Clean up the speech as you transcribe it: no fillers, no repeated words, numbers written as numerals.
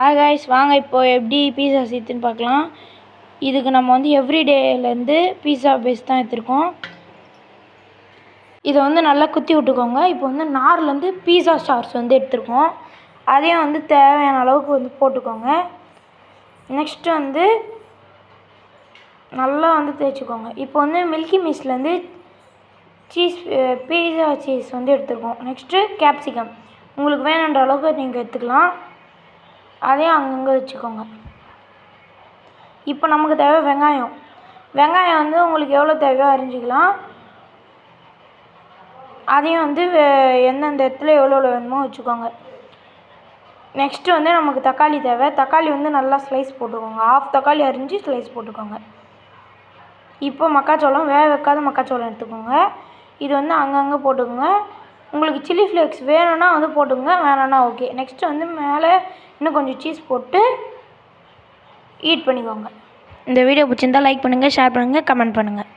Hi guys, வாங்க இப்போ எப்படி பீஸா செய்யுதுன்னு பார்க்கலாம். இதுக்கு நம்ம எவ்ரிடேலேருந்து பீஸா பேஸ் தான் எடுத்துருக்கோம். இதை நல்லா குத்தி விட்டுக்கோங்க. இப்போ நார்லேருந்து பீஸா ஸ்டார்ஸ் எடுத்துருக்கோம். அதையும் தேவையான அளவுக்கு போட்டுக்கோங்க. நெக்ஸ்ட்டு நல்லா தேய்ச்சிக்கோங்க. இப்போ மில்கி மிஸ்ட்லேருந்து பீஸா சீஸ் எடுத்துருக்கோம். நெக்ஸ்ட்டு கேப்சிகம் உங்களுக்கு வேணுன்ற அளவுக்கு நீங்கள் எடுத்துக்கலாம். அதையும் அங்கங்கே வச்சுக்கோங்க. இப்போ நமக்கு தேவை வெங்காயம் உங்களுக்கு எவ்வளோ தேவையோ அரிஞ்சிக்கலாம். அதையும் எந்தெந்த இடத்துல எவ்வளோ வேணுமோ வச்சுக்கோங்க. நெக்ஸ்ட்டு நமக்கு தக்காளி தேவை. தக்காளி நல்லா ஸ்லைஸ் போட்டுக்கோங்க. ஆஃப் தக்காளி அரிஞ்சு ஸ்லைஸ் போட்டுக்கோங்க. இப்போ மக்காச்சோளம், வேக வைக்காத மக்காச்சோளம் எடுத்துக்கோங்க. இது அங்கங்கே போட்டுக்கோங்க. உங்களுக்கு சில்லி ஃப்ளேக்ஸ் வேணும்னா போட்டுக்கோங்க, வேணும்னா ஓகே. நெக்ஸ்ட்டு மேலே இன்னும் கொஞ்சம் சீஸ் போட்டு ஈட் பண்ணிக்கோங்க. இந்த வீடியோ பிடிச்சிருந்தால் லைக் பண்ணுங்கள், ஷேர் பண்ணுங்கள், கமெண்ட் பண்ணுங்கள்.